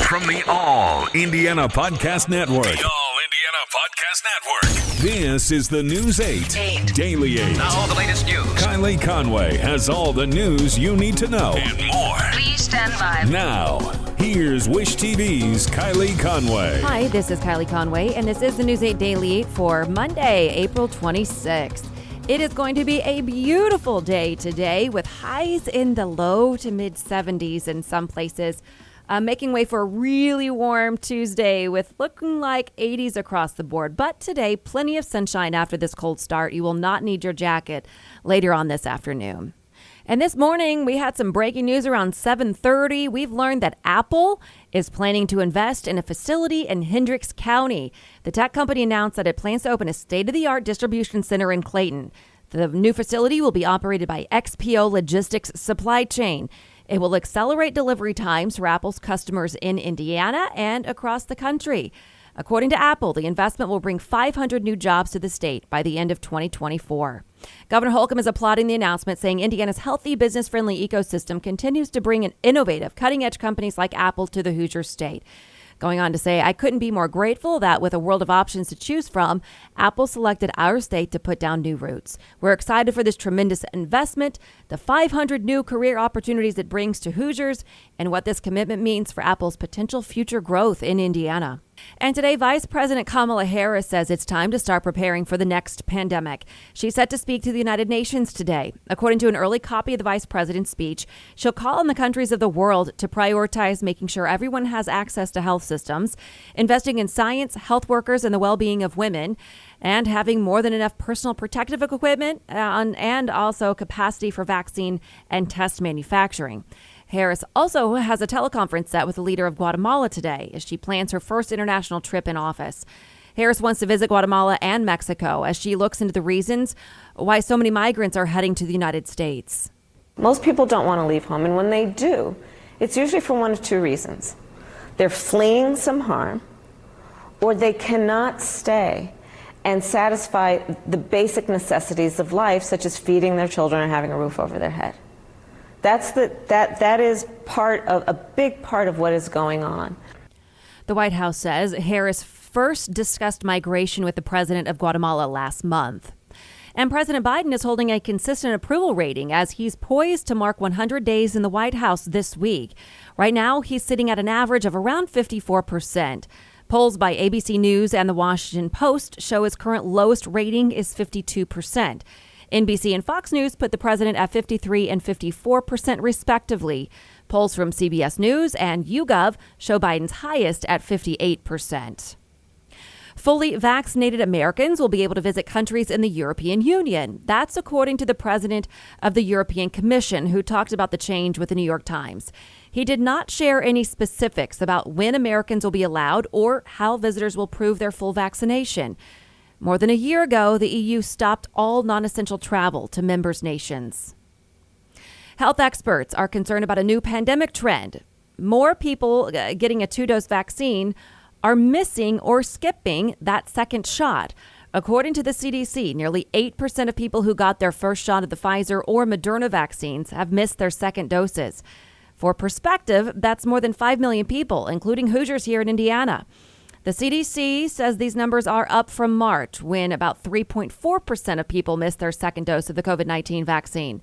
From the All Indiana Podcast Network. The All Indiana Podcast Network. This is the News 8 Daily 8. Now all the latest news. Kylie Conway has all the news you need to know. And more. Please stand by. Now, here's Wish TV's Kylie Conway. Hi, this is Kylie Conway, and this is the News 8 Daily 8 for Monday, April 26th. It is going to be a beautiful day today with highs in the low to mid 70s in some places, making way for a really warm Tuesday with looking like 80s across the board. But today, plenty of sunshine after this cold start. You will not need your jacket later on this afternoon. And this morning, we had some breaking news around 7:30. We've learned that Apple is planning to invest in a facility in Hendricks County. The tech company announced that it plans to open a state-of-the-art distribution center in Clayton. The new facility will be operated by XPO Logistics Supply Chain. It will accelerate delivery times for Apple's customers in Indiana and across the country. According to Apple, the investment will bring 500 new jobs to the state by the end of 2024. Governor Holcomb is applauding the announcement, saying Indiana's healthy, business-friendly ecosystem continues to bring in innovative, cutting-edge companies like Apple to the Hoosier state. Going on to say, I couldn't be more grateful that with a world of options to choose from, Apple selected our state to put down new roots. We're excited for this tremendous investment, the 500 new career opportunities it brings to Hoosiers, and what this commitment means for Apple's potential future growth in Indiana. And today, Vice President Kamala Harris says it's time to start preparing for the next pandemic. She's set to speak to the United Nations today. According to an early copy of the vice president's speech, she'll call on the countries of the world to prioritize making sure everyone has access to health systems, investing in science, health workers, and the well-being of women, and having more than enough personal protective equipment and also capacity for vaccine and test manufacturing. Harris also has a teleconference set with the leader of Guatemala today as she plans her first international trip in office. Harris wants to visit Guatemala and Mexico as she looks into the reasons why so many migrants are heading to the United States. Most people don't want to leave home, and when they do, it's usually for one of two reasons. They're fleeing some harm, or they cannot stay and satisfy the basic necessities of life, such as feeding their children and having a roof over their head. That is a big part of what is going on. The White House says Harris first discussed migration with the president of Guatemala last month. And President Biden is holding a consistent approval rating as he's poised to mark 100 days in the White House this week. Right now, he's sitting at an average of around 54%. Polls by ABC News and The Washington Post show his current lowest rating is 52%. NBC and Fox News put the president at 53% and 54% respectively. Polls from CBS News and YouGov show Biden's highest at 58%. Fully vaccinated Americans will be able to visit countries in the European Union. That's according to the president of the European Commission, who talked about the change with the New York Times. He did not share any specifics about when Americans will be allowed or how visitors will prove their full vaccination. More than a year ago, the EU stopped all non-essential travel to members' nations. Health experts are concerned about a new pandemic trend. More people getting a 2-dose vaccine are missing or skipping that second shot. According to the CDC, nearly 8% of people who got their first shot of the Pfizer or Moderna vaccines have missed their second doses. For perspective, that's more than 5 million people, including Hoosiers here in Indiana. The CDC says these numbers are up from March, when about 3.4% of people missed their second dose of the COVID-19 vaccine.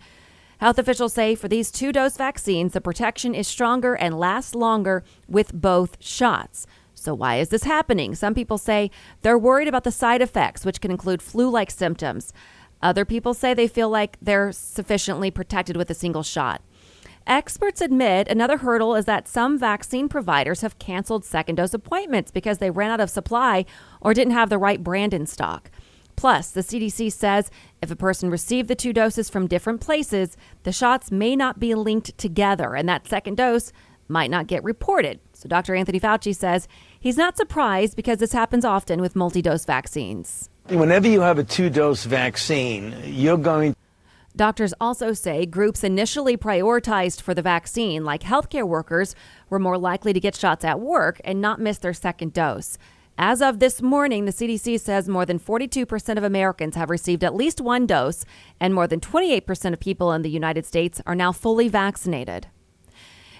Health officials say for these 2-dose vaccines, the protection is stronger and lasts longer with both shots. So why is this happening? Some people say they're worried about the side effects, which can include flu-like symptoms. Other people say they feel like they're sufficiently protected with a single shot. Experts admit another hurdle is that some vaccine providers have canceled second dose appointments because they ran out of supply or didn't have the right brand in stock. Plus, the CDC says if a person received the 2 doses from different places, the shots may not be linked together and that second dose might not get reported. So Dr. Anthony Fauci says he's not surprised because this happens often with multi-dose vaccines. Whenever you have a 2-dose vaccine, you're going. Doctors also say groups initially prioritized for the vaccine, like healthcare workers, were more likely to get shots at work and not miss their second dose. As of this morning, the CDC says more than 42% of Americans have received at least 1 dose, and more than 28% of people in the United States are now fully vaccinated.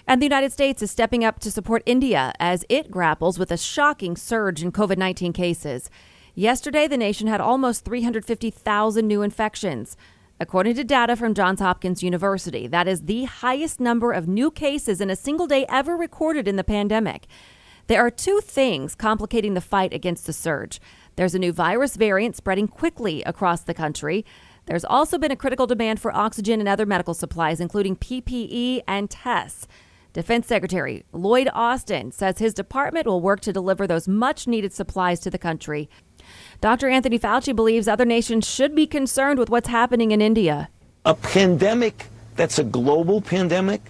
And the United States is stepping up to support India as it grapples with a shocking surge in COVID-19 cases. Yesterday, the nation had almost 350,000 new infections. According to data from Johns Hopkins University, that is the highest number of new cases in a single day ever recorded in the pandemic. There are two things complicating the fight against the surge. There's a new virus variant spreading quickly across the country. There's also been a critical demand for oxygen and other medical supplies, including PPE and tests. Defense Secretary Lloyd Austin says his department will work to deliver those much-needed supplies to the country. Dr. Anthony Fauci believes other nations should be concerned with what's happening in India. A pandemic that's a global pandemic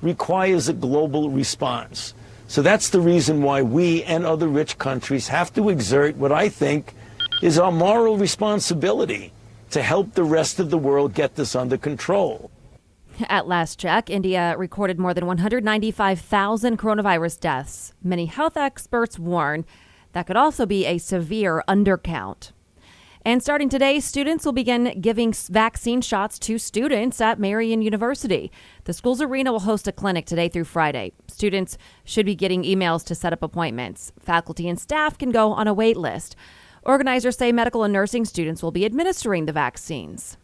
requires a global response. So that's the reason why we and other rich countries have to exert what I think is our moral responsibility to help the rest of the world get this under control. At last check, India recorded more than 195,000 coronavirus deaths. Many health experts warn that could also be a severe undercount. And starting today, students will begin giving vaccine shots to students at Marian University. The school's arena will host a clinic today through Friday. Students should be getting emails to set up appointments. Faculty and staff can go on a wait list. Organizers say medical and nursing students will be administering the vaccines.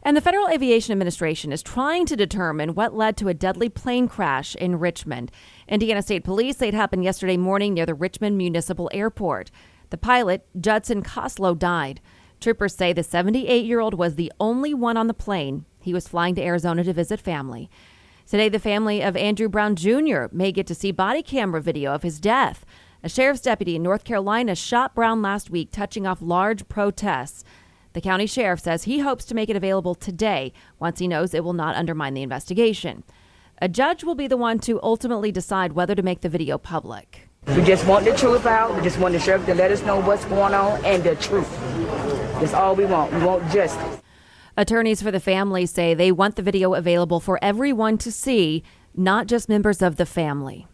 And the Federal Aviation Administration is trying to determine what led to a deadly plane crash in Richmond. Indiana State Police say it happened yesterday morning near the Richmond Municipal Airport. The pilot, Judson Coslow, died. Troopers say the 78-year-old was the only one on the plane. He was flying to Arizona to visit family. Today, the family of Andrew Brown Jr. may get to see body camera video of his death. A sheriff's deputy in North Carolina shot Brown last week, touching off large protests. The county sheriff says he hopes to make it available today once he knows it will not undermine the investigation. A judge will be the one to ultimately decide whether to make the video public. We just want the truth out. We just want the sheriff to let us know what's going on and the truth. That's all we want. We want justice. Attorneys for the family say they want the video available for everyone to see, not just members of the family.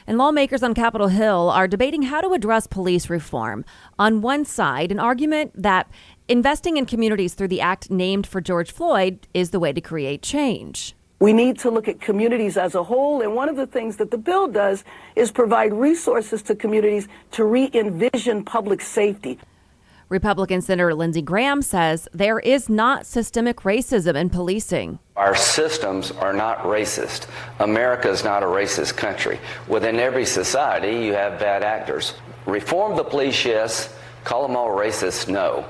And lawmakers on Capitol Hill are debating how to address police reform. On one side, an argument that investing in communities through the act named for George Floyd is the way to create change. We need to look at communities as a whole, and one of the things that the bill does is provide resources to communities to re-envision public safety. Republican Senator Lindsey Graham says there is not systemic racism in policing. Our systems are not racist. America is not a racist country. Within every society, you have bad actors. Reform the police, yes. Call them all racist, no.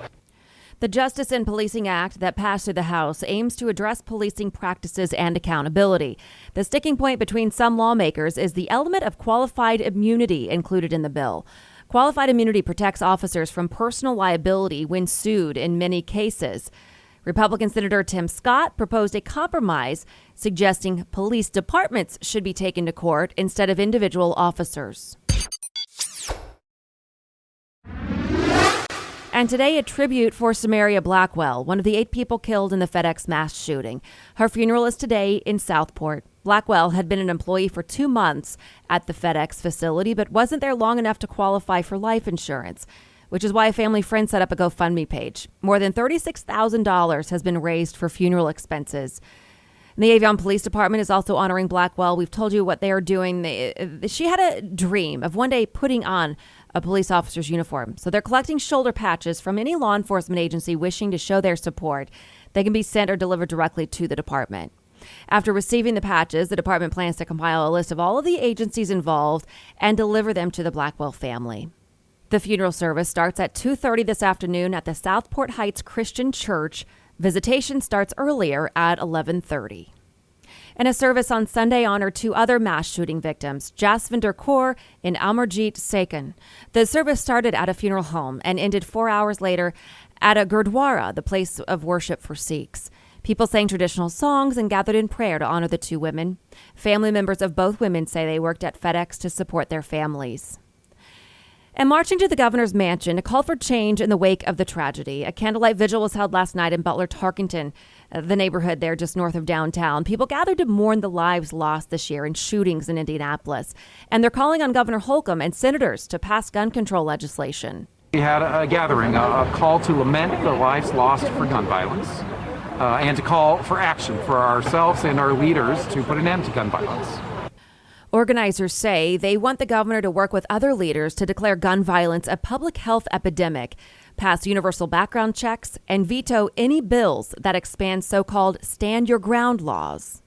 The Justice in Policing Act that passed through the House aims to address policing practices and accountability. The sticking point between some lawmakers is the element of qualified immunity included in the bill. Qualified immunity protects officers from personal liability when sued in many cases. Republican Senator Tim Scott proposed a compromise suggesting police departments should be taken to court instead of individual officers. And today, a tribute for Samaria Blackwell, one of the 8 people killed in the FedEx mass shooting. Her funeral is today in Southport. Blackwell had been an employee for 2 months at the FedEx facility, but wasn't there long enough to qualify for life insurance, which is why a family friend set up a GoFundMe page. More than $36,000 has been raised for funeral expenses. And the Avon Police Department is also honoring Blackwell. We've told you what they are doing. She had a dream of one day putting on a police officer's uniform. So they're collecting shoulder patches from any law enforcement agency wishing to show their support. They can be sent or delivered directly to the department. After receiving the patches, the department plans to compile a list of all of the agencies involved and deliver them to the Blackwell family. The funeral service starts at 2:30 this afternoon at the Southport Heights Christian Church. Visitation starts earlier at 11:30. And a service on Sunday honored 2 other mass shooting victims, Jasvinder Kaur and Amarjeet Sekhan. The service started at a funeral home and ended 4 hours later at a Gurdwara, the place of worship for Sikhs. People sang traditional songs and gathered in prayer to honor the 2 women. Family members of both women say they worked at FedEx to support their families. And marching to the governor's mansion, a call for change in the wake of the tragedy. A candlelight vigil was held last night in Butler Tarkington, the neighborhood there just north of downtown. People gathered to mourn the lives lost this year in shootings in Indianapolis. And they're calling on Governor Holcomb and senators to pass gun control legislation. We had a gathering, a call to lament the lives lost for gun violence. and to call for action for ourselves and our leaders to put an end to gun violence. Organizers say they want the governor to work with other leaders to declare gun violence a public health epidemic, pass universal background checks, and veto any bills that expand so-called stand your ground laws.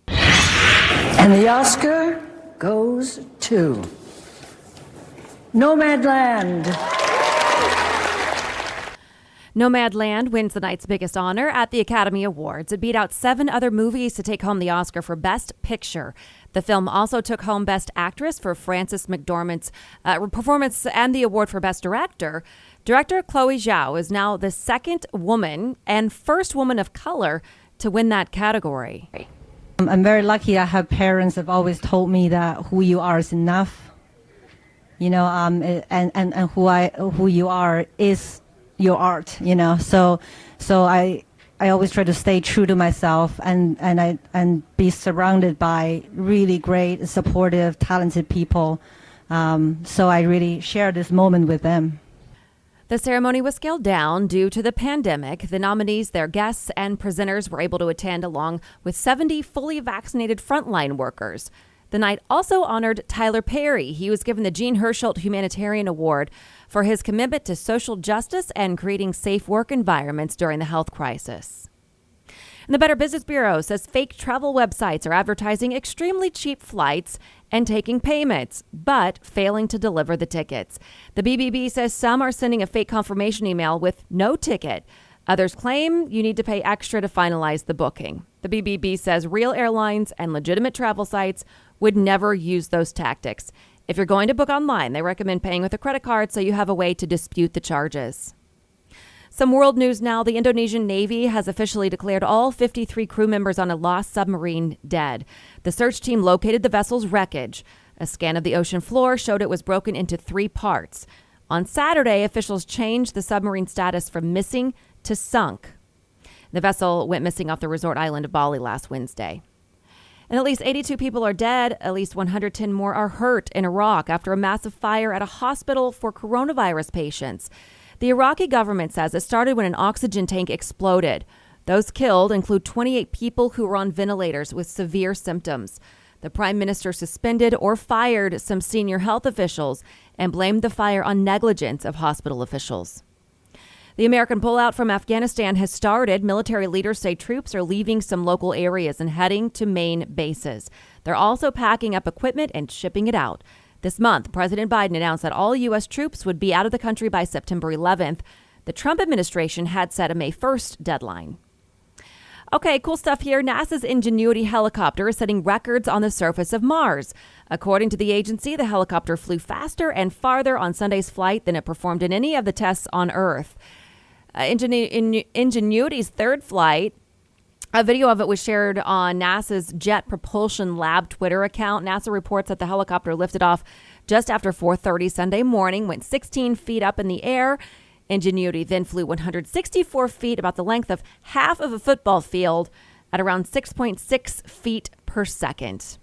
And the Oscar goes to Nomadland. Nomadland wins the night's biggest honor at the Academy Awards. It beat out 7 other movies to take home the Oscar for Best Picture. The film also took home Best Actress for Frances McDormand's performance and the award for Best Director. Director Chloe Zhao is now the second woman and first woman of color to win that category. I'm very lucky. I have parents have always told me that who you are is enough. You know, and who you are is your art, you know. So I always try to stay true to myself and be surrounded by really great, supportive, talented people. So I really share this moment with them. The ceremony was scaled down due to the pandemic. The nominees, their guests, and presenters were able to attend along with 70 fully vaccinated frontline workers. The night also honored Tyler Perry. He was given the Jean Hersholt Humanitarian Award for his commitment to social justice and creating safe work environments during the health crisis. And the Better Business Bureau says fake travel websites are advertising extremely cheap flights and taking payments, but failing to deliver the tickets. The BBB says some are sending a fake confirmation email with no ticket. Others claim you need to pay extra to finalize the booking. The BBB says real airlines and legitimate travel sites would never use those tactics. If you're going to book online, they recommend paying with a credit card so you have a way to dispute the charges. Some world news now. The Indonesian Navy has officially declared all 53 crew members on a lost submarine dead. The search team located the vessel's wreckage. A scan of the ocean floor showed it was broken into 3 parts. On Saturday, officials changed the submarine status from missing to sunk. The vessel went missing off the resort island of Bali last Wednesday. And at least 82 people are dead. At least 110 more are hurt in Iraq after a massive fire at a hospital for coronavirus patients. The Iraqi government says it started when an oxygen tank exploded. Those killed include 28 people who were on ventilators with severe symptoms. The prime minister suspended or fired some senior health officials and blamed the fire on negligence of hospital officials. The American pullout from Afghanistan has started. Military leaders say troops are leaving some local areas and heading to main bases. They're also packing up equipment and shipping it out. This month, President Biden announced that all U.S. troops would be out of the country by September 11th. The Trump administration had set a May 1st deadline. Okay, cool stuff here. NASA's Ingenuity helicopter is setting records on the surface of Mars. According to the agency, the helicopter flew faster and farther on Sunday's flight than it performed in any of the tests on Earth. Ingenuity's third flight, a video of it was shared on NASA's Jet Propulsion Lab Twitter account. NASA reports that the helicopter lifted off just after 4:30 Sunday morning, went 16 feet up in the air. Ingenuity then flew 164 feet, about the length of half of a football field, at around 6.6 feet per second.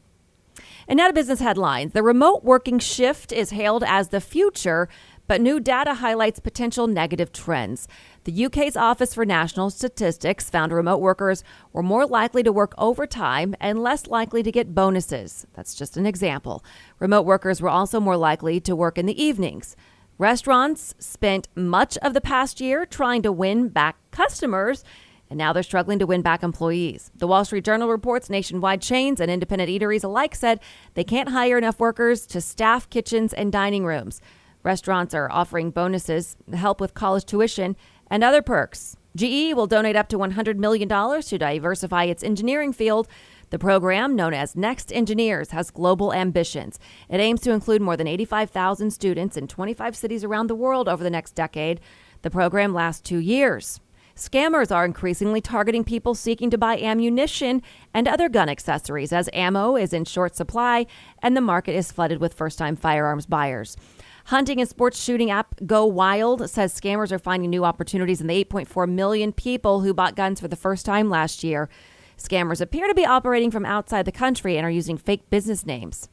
And now to business headlines. The remote working shift is hailed as the future, but new data highlights potential negative trends. The UK's Office for National Statistics found remote workers were more likely to work overtime and less likely to get bonuses. That's just an example. Remote workers were also more likely to work in the evenings. Restaurants spent much of the past year trying to win back customers, and now they're struggling to win back employees. The Wall Street Journal reports nationwide chains and independent eateries alike said they can't hire enough workers to staff kitchens and dining rooms. Restaurants are offering bonuses, help with college tuition, and other perks. GE will donate up to $100 million to diversify its engineering field. The program, known as Next Engineers, has global ambitions. It aims to include more than 85,000 students in 25 cities around the world over the next decade. The program lasts 2 years. Scammers are increasingly targeting people seeking to buy ammunition and other gun accessories, as ammo is in short supply and the market is flooded with first-time firearms buyers. Hunting and sports shooting app Go Wild says scammers are finding new opportunities in the 8.4 million people who bought guns for the first time last year. Scammers appear to be operating from outside the country and are using fake business names.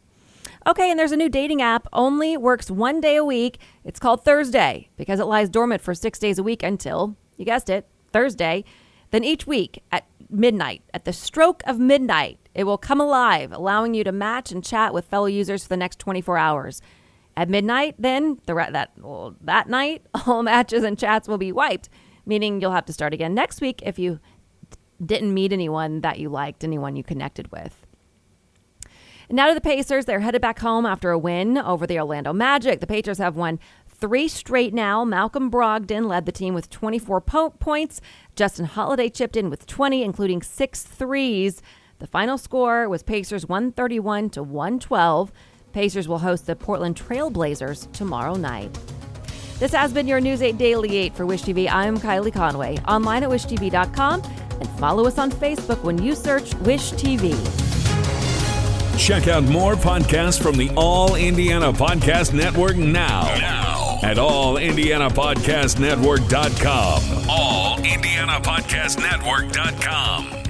Okay, and there's a new dating app, only works 1 day a week. It's called Thursday because it lies dormant for 6 days a week until, you guessed it, Thursday. Then each week at midnight, at the stroke of midnight, it will come alive, allowing you to match and chat with fellow users for the next 24 hours. At midnight, then, that night, all matches and chats will be wiped, meaning you'll have to start again next week if you didn't meet anyone that you liked, anyone you connected with. And now to the Pacers. They're headed back home after a win over the Orlando Magic. The Pacers have won 3 straight now. Malcolm Brogdon led the team with 24 points. Justin Holiday chipped in with 20, including 6 threes. The final score was Pacers 131-112. Pacers will host the Portland Trail Blazers tomorrow night. This has been your News 8 Daily 8 for Wish TV. I'm Kylie Conway, online at wishtv.com, and follow us on Facebook when you search Wish TV. Check out more podcasts from the All Indiana Podcast Network now at allindianapodcastnetwork.com. allindianapodcastnetwork.com.